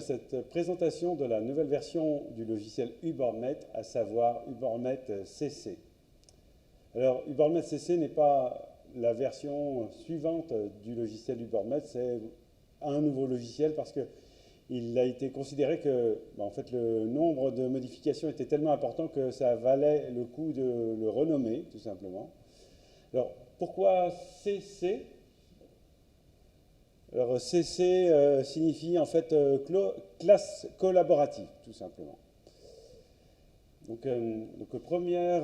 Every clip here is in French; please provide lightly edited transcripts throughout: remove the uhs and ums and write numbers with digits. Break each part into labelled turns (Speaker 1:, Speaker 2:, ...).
Speaker 1: cette présentation de la nouvelle version du logiciel UBoardNet, à savoir UBoardNet CC. Alors, UBoardNet CC n'est pas la version suivante du logiciel UBoardNet, c'est un nouveau logiciel parce qu'il a été considéré que en fait, le nombre de modifications était tellement important que ça valait le coup de le renommer, tout simplement. Alors, pourquoi CC? Alors, CC signifie en fait classe collaborative, tout simplement. Donc premier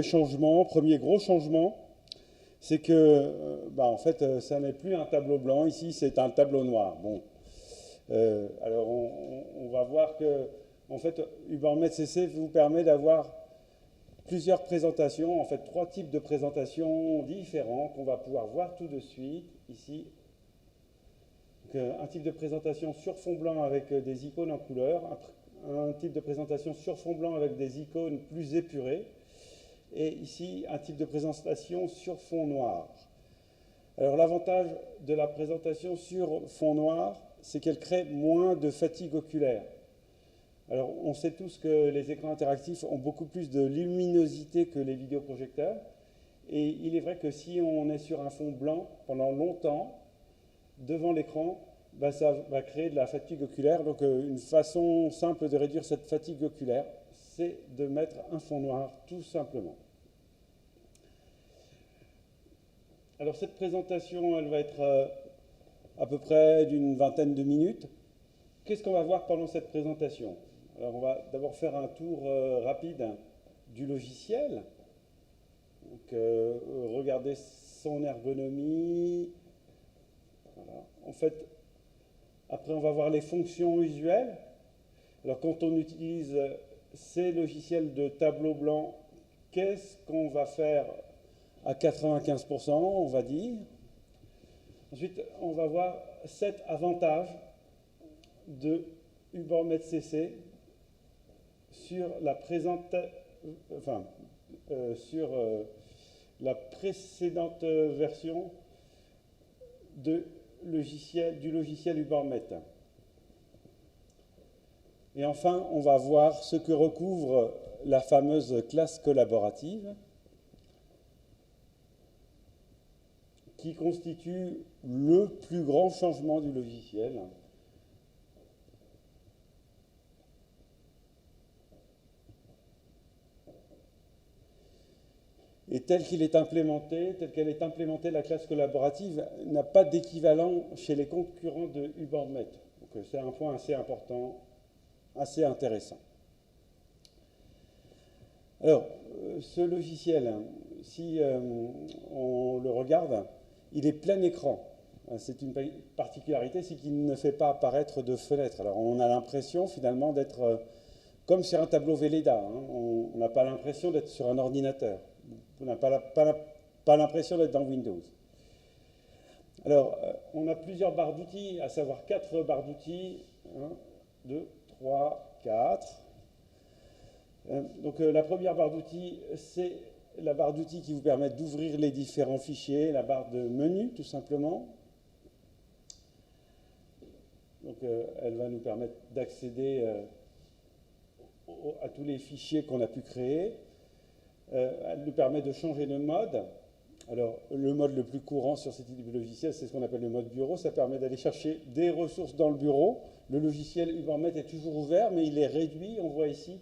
Speaker 1: changement, premier gros changement, c'est que en fait, ça n'est plus un tableau blanc, ici c'est un tableau noir. Bon, alors on va voir que en fait, UBoardNet CC vous permet d'avoir plusieurs présentations, en fait 3 types de présentations différents qu'on va pouvoir voir tout de suite ici. Donc, un type de présentation sur fond blanc avec des icônes en couleur, un type de présentation sur fond blanc avec des icônes plus épurées, et ici un type de présentation sur fond noir. Alors l'avantage de la présentation sur fond noir, c'est qu'elle crée moins de fatigue oculaire. Alors on sait tous que les écrans interactifs ont beaucoup plus de luminosité que les vidéoprojecteurs, et il est vrai que si on est sur un fond blanc pendant longtemps, devant l'écran, ça va créer de la fatigue oculaire. Donc une façon simple de réduire cette fatigue oculaire, c'est de mettre un fond noir, tout simplement. Alors cette présentation, elle va être à peu près d'une vingtaine de minutes. Qu'est-ce qu'on va voir pendant cette présentation? Alors on va d'abord faire un tour rapide du logiciel. Donc regarder son ergonomie. Voilà. En fait, après on va voir les fonctions usuelles. Alors quand on utilise ces logiciels de tableau blanc, qu'est-ce qu'on va faire à 95%, on va dire. Ensuite, on va voir 7 avantages de UBoardNet CC sur la précédente version du logiciel UBoardNet. Et enfin, on va voir ce que recouvre la fameuse classe collaborative qui constitue le plus grand changement du logiciel. Et tel qu'elle est implémentée, la classe collaborative n'a pas d'équivalent chez les concurrents de UBoardNet. Donc c'est un point assez important, assez intéressant. Alors, ce logiciel, si on le regarde, il est plein écran. C'est une particularité, c'est qu'il ne fait pas apparaître de fenêtre. Alors on a l'impression finalement d'être comme sur un tableau Velleda. On n'a pas l'impression d'être sur un ordinateur. On n'a pas l'impression d'être dans Windows. Alors, on a plusieurs barres d'outils, à savoir 4 barres d'outils. 1, 2, 3, 4. Donc la première barre d'outils, c'est la barre d'outils qui vous permet d'ouvrir les différents fichiers, la barre de menu, tout simplement. Donc elle va nous permettre d'accéder à tous les fichiers qu'on a pu créer. Elle nous permet de changer de mode. Alors, le mode le plus courant sur ce type de logiciel, c'est ce qu'on appelle le mode bureau. Ça permet d'aller chercher des ressources dans le bureau. Le logiciel UBoardNet est toujours ouvert, mais il est réduit. On voit ici,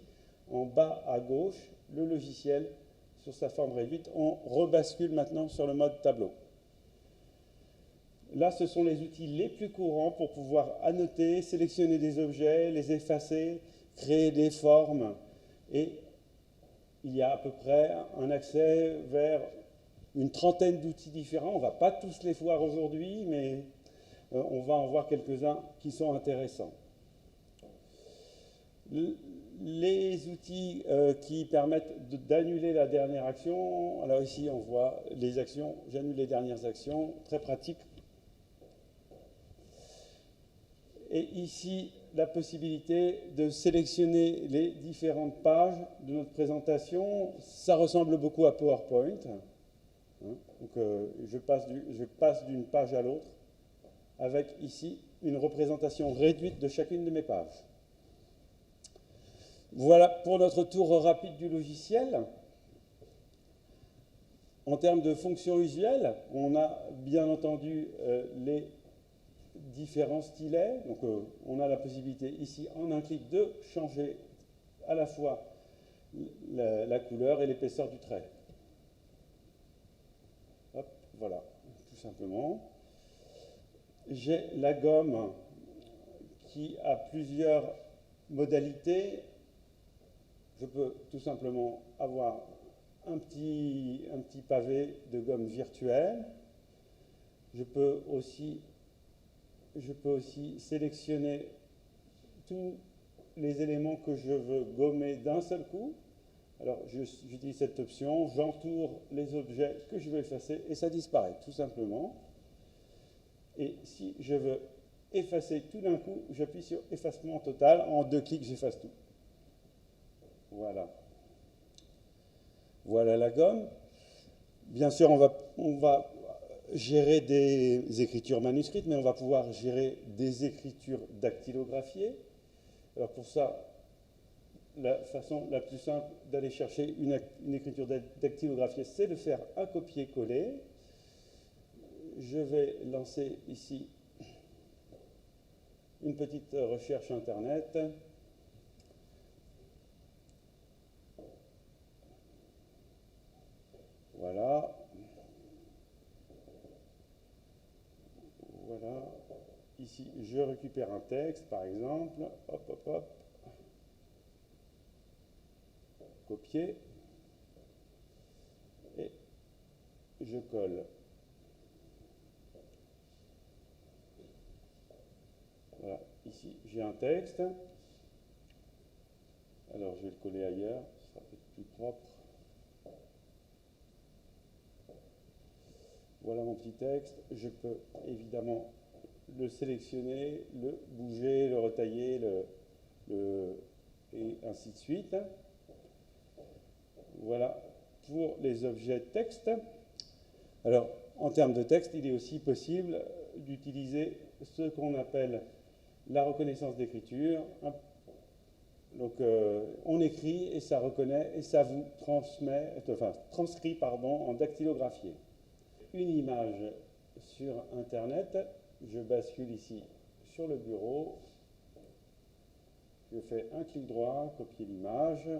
Speaker 1: en bas à gauche, le logiciel sur sa forme réduite. On rebascule maintenant sur le mode tableau. Là, ce sont les outils les plus courants pour pouvoir annoter, sélectionner des objets, les effacer, créer des formes. Et il y a à peu près un accès vers une trentaine d'outils différents. On ne va pas tous les voir aujourd'hui, mais on va en voir quelques-uns qui sont intéressants. Les outils qui permettent d'annuler la dernière action. Alors ici, on voit les actions. J'annule les dernières actions. Très pratique. Et ici, la possibilité de sélectionner les différentes pages de notre présentation. Ça ressemble beaucoup à PowerPoint. Donc, je passe d'une page à l'autre avec ici une représentation réduite de chacune de mes pages. Voilà pour notre tour rapide du logiciel. En termes de fonctions usuelles, on a bien entendu les différents stylets. Donc on a la possibilité ici, en un clic, de changer à la fois la couleur et l'épaisseur du trait. Hop, voilà, tout simplement. J'ai la gomme qui a plusieurs modalités. Je peux tout simplement avoir un petit pavé de gomme virtuelle. Je peux aussi sélectionner tous les éléments que je veux gommer d'un seul coup. Alors j'utilise cette option, j'entoure les objets que je veux effacer et ça disparaît tout simplement. Et si je veux effacer tout d'un coup, j'appuie sur effacement total. En 2 clics, j'efface tout. Voilà. Voilà la gomme. Bien sûr, on va gérer des écritures manuscrites, mais on va pouvoir gérer des écritures dactylographiées. Alors pour ça, la façon la plus simple d'aller chercher une écriture dactylographiée, c'est de faire un copier-coller. Je vais lancer ici une petite recherche Internet. Voilà. Voilà. Ici, je récupère un texte, par exemple. Hop, hop, hop. Copier. Et je colle. Voilà. Ici, j'ai un texte. Alors, je vais le coller ailleurs. Ce sera peut-être plus propre. Voilà mon petit texte. Je peux évidemment le sélectionner, le bouger, le retailler, et ainsi de suite. Voilà pour les objets texte. Alors, en termes de texte, il est aussi possible d'utiliser ce qu'on appelle la reconnaissance d'écriture. Donc, on écrit et ça reconnaît et ça vous transcrit en dactylographié. Une image sur Internet, je bascule ici sur le bureau, je fais un clic droit, copier l'image,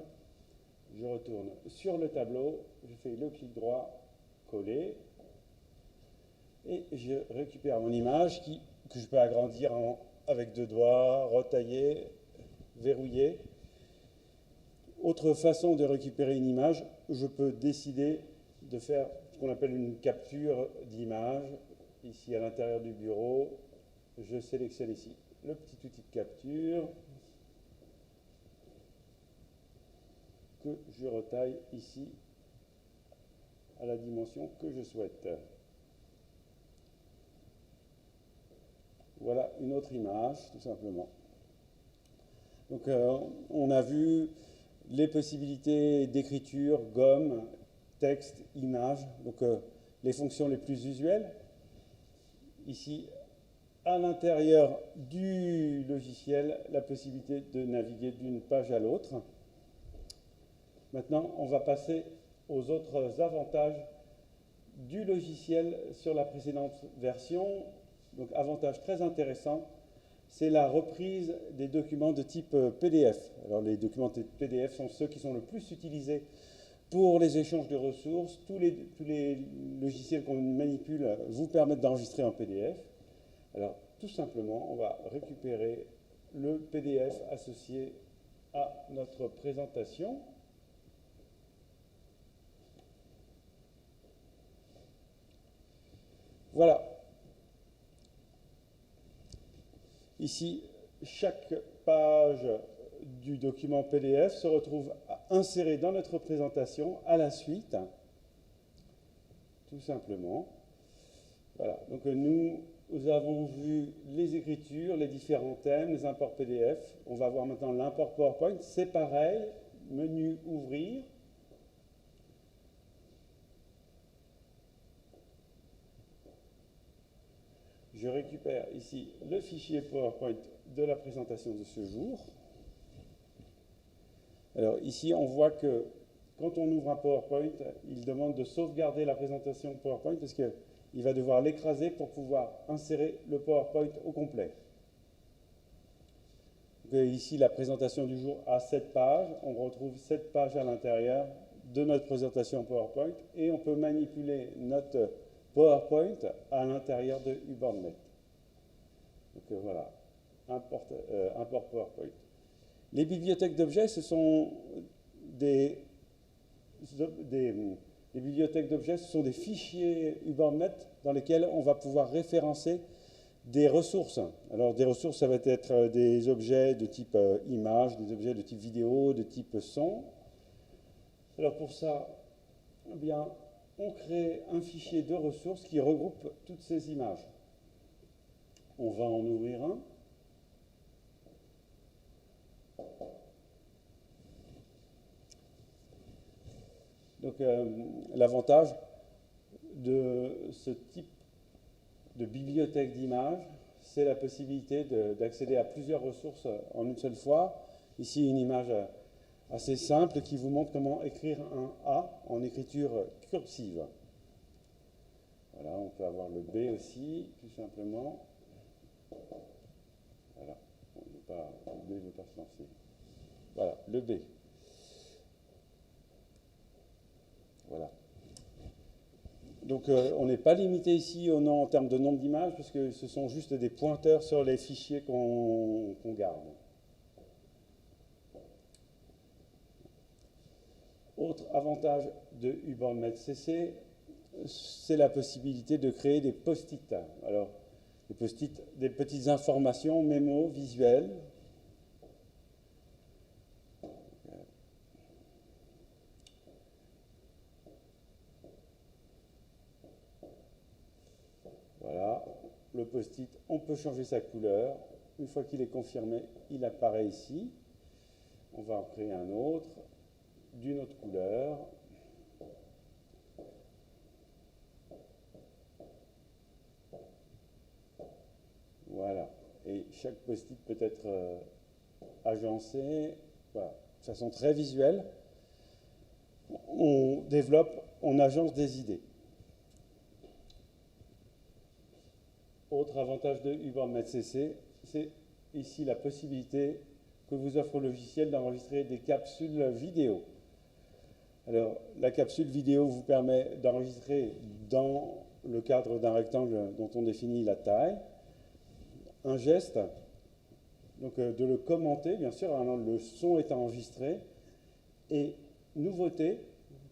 Speaker 1: je retourne sur le tableau, je fais le clic droit, coller, et je récupère mon image que je peux agrandir avec 2 doigts, retailler, verrouiller. Autre façon de récupérer une image, je peux décider de faire ce qu'on appelle une capture d'image. Ici à l'intérieur du bureau, je sélectionne ici le petit outil de capture que je retaille ici à la dimension que je souhaite. Voilà une autre image, tout simplement. Donc on a vu les possibilités d'écriture, gomme, texte, image, donc les fonctions les plus usuelles. Ici, à l'intérieur du logiciel, la possibilité de naviguer d'une page à l'autre. Maintenant, on va passer aux autres avantages du logiciel sur la précédente version. Donc, avantage très intéressant, c'est la reprise des documents de type PDF. Alors, les documents de type PDF sont ceux qui sont le plus utilisés pour les échanges de ressources. Tous les logiciels qu'on manipule vous permettent d'enregistrer en PDF. Alors, tout simplement, on va récupérer le PDF associé à notre présentation. Voilà. Ici, chaque page du document PDF se retrouve insérée dans notre présentation à la suite, tout simplement. Voilà. Donc nous avons vu les écritures, les différents thèmes, les imports PDF. On va voir maintenant l'import PowerPoint. C'est pareil, menu ouvrir. je récupère ici le fichier PowerPoint de la présentation de ce jour. Alors ici, on voit que quand on ouvre un PowerPoint, il demande de sauvegarder la présentation PowerPoint parce qu'il va devoir l'écraser pour pouvoir insérer le PowerPoint au complet. Donc, ici, la présentation du jour a 7 pages. On retrouve 7 pages à l'intérieur de notre présentation PowerPoint et on peut manipuler notre PowerPoint à l'intérieur de UbornNet. Donc voilà, import PowerPoint. Les bibliothèques d'objets, ce sont des bibliothèques d'objets, ce sont des fichiers UbornNet dans lesquels on va pouvoir référencer des ressources. Alors des ressources, ça va être des objets de type image, des objets de type vidéo, de type son. Alors pour ça, eh bien, on crée un fichier de ressources qui regroupe toutes ces images. On va en ouvrir un. Donc l'avantage de ce type de bibliothèque d'images, c'est la possibilité d'accéder à plusieurs ressources en une seule fois. Ici, une image assez simple qui vous montre comment écrire un A en écriture cursive. Voilà, on peut avoir le B aussi, tout simplement. Voilà, le B ne veut pas se lancer. Voilà, le B. Voilà. Donc on n'est pas limité ici en termes de nombre d'images, parce que ce sont juste des pointeurs sur les fichiers qu'on garde. Autre avantage de UbornNet CC, c'est la possibilité de créer des post-it. Alors, des post-it, des petites informations, mémos, visuelles. Voilà, le post-it, on peut changer sa couleur. Une fois qu'il est confirmé, il apparaît ici. On va en créer un autre, d'une autre couleur. Voilà, et chaque post-it peut être agencé, voilà, de façon très visuelle. On développe, on agence des idées. Autre avantage de UbornNet CC, c'est ici la possibilité que vous offre le logiciel d'enregistrer des capsules vidéo. Alors, la capsule vidéo vous permet d'enregistrer dans le cadre d'un rectangle dont on définit la taille, un geste, donc de le commenter, bien sûr, alors le son est enregistré, et nouveauté,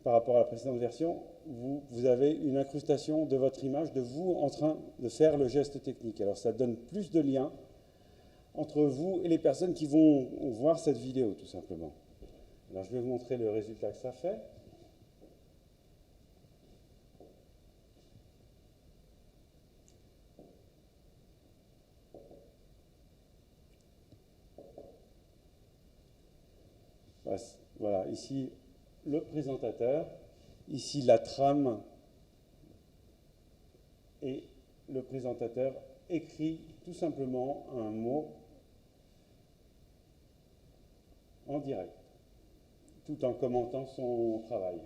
Speaker 1: par rapport à la précédente version, vous avez une incrustation de votre image, de vous en train de faire le geste technique. Alors ça donne plus de liens entre vous et les personnes qui vont voir cette vidéo, tout simplement. Alors je vais vous montrer le résultat que ça fait. Voilà, ici le présentateur, ici la trame, et le présentateur écrit tout simplement un mot en direct, tout en commentant son travail.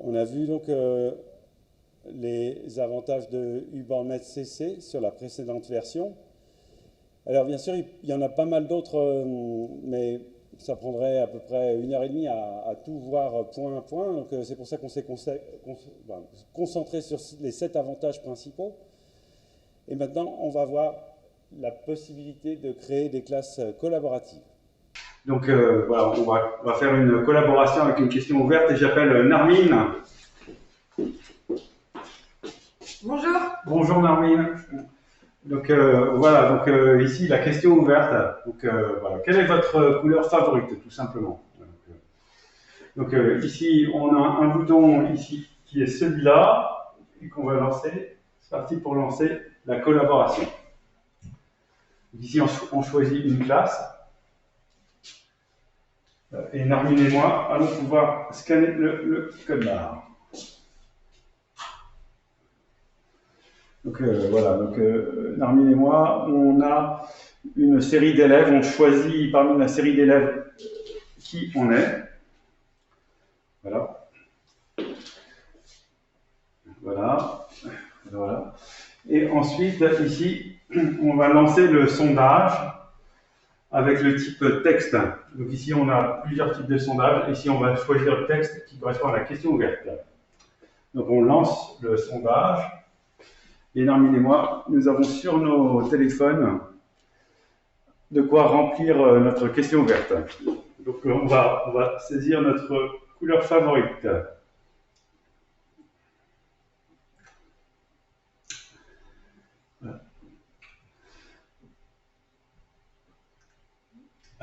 Speaker 1: On a vu donc les avantages de UbornNet CC sur la précédente version. Alors bien sûr, il y en a pas mal d'autres, mais ça prendrait à peu près 1h30 à tout voir point à point. Donc c'est pour ça qu'on s'est concentré sur les 7 avantages principaux. Et maintenant, on va voir la possibilité de créer des classes collaboratives. Donc voilà, on va faire une collaboration avec une question ouverte et j'appelle Narmine.
Speaker 2: Bonjour.
Speaker 1: Bonjour Narmine. Donc voilà, donc ici la question ouverte. Donc voilà, quelle est votre couleur favorite, tout simplement. Donc ici on a un bouton ici qui est celui-là et qu'on va lancer. C'est parti pour lancer la collaboration. Ici, on choisit une classe. Et Narmine et moi allons pouvoir scanner le code barre. Donc voilà, donc Narmine et moi, on a une série d'élèves, on choisit parmi la série d'élèves qui on est. Voilà. Voilà. Voilà. Et ensuite, ici, on va lancer le sondage avec le type texte. Donc ici, on a plusieurs types de sondages. Ici, on va choisir le texte qui correspond à la question ouverte. Donc on lance le sondage. Et Narmine et moi, nous avons sur nos téléphones de quoi remplir notre question ouverte. Donc on va saisir notre couleur favorite.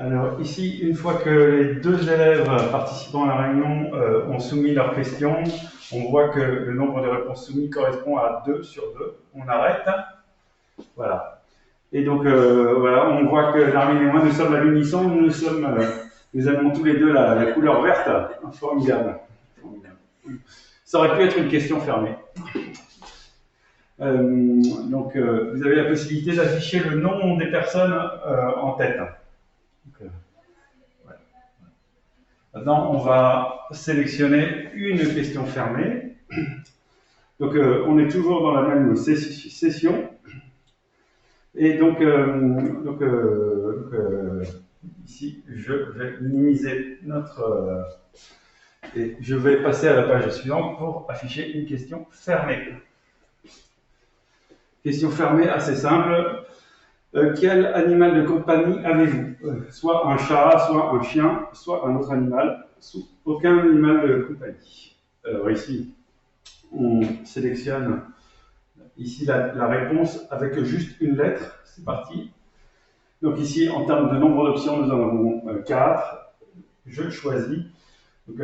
Speaker 1: Alors ici, une fois que les deux élèves participant à la réunion ont soumis leurs questions, on voit que le nombre de réponses soumises correspond à 2 sur 2. On arrête. Voilà. Et donc voilà, on voit que Narmine et moi, nous sommes à l'unisson, nous avons tous les deux la couleur verte. Formidable. Ça aurait pu être une question fermée. Donc vous avez la possibilité d'afficher le nom des personnes en tête. Donc, ouais. Maintenant, on va sélectionner une question fermée. Donc, on est toujours dans la même session. Et donc, ici, je vais minimiser notre... et je vais passer à la page suivante pour afficher une question fermée. Question fermée assez simple. Quel animal de compagnie avez-vous? Soit un chat, soit un chien, soit un autre animal, aucun animal de compagnie. Alors ici, on sélectionne ici la réponse avec juste une lettre. C'est parti. Donc ici, en termes de nombre d'options, nous en avons 4. Je choisis. Donc,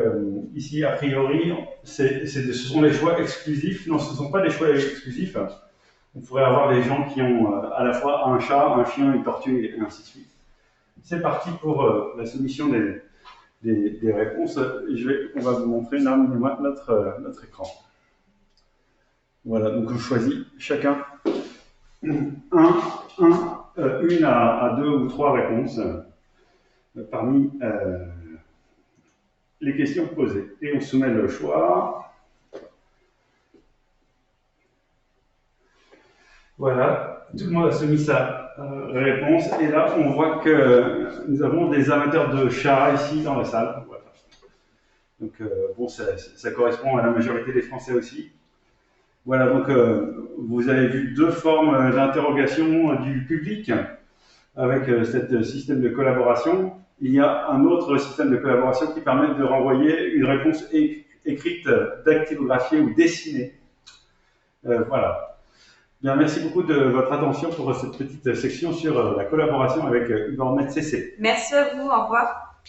Speaker 1: ici, a priori, ce sont des choix exclusifs. Non, ce ne sont pas des choix exclusifs. On pourrait avoir des gens qui ont à la fois un chat, un chien, une tortue et ainsi de suite. C'est parti pour la soumission des réponses. On va vous montrer notre écran. Voilà, donc je choisis chacun une à 2 ou 3 réponses parmi les questions posées. Et on soumet le choix. Voilà, tout le monde a soumis sa réponse. Et là, on voit que nous avons des amateurs de chats ici dans la salle. Voilà. Donc, bon, ça correspond à la majorité des Français aussi. Voilà, donc vous avez vu 2 formes d'interrogation du public avec ce système de collaboration. Il y a un autre système de collaboration qui permet de renvoyer une réponse écrite, dactylographiée ou dessinée. Voilà. Bien, merci beaucoup de votre attention pour cette petite section sur la collaboration avec UborNet CC.
Speaker 2: Merci à vous, au revoir.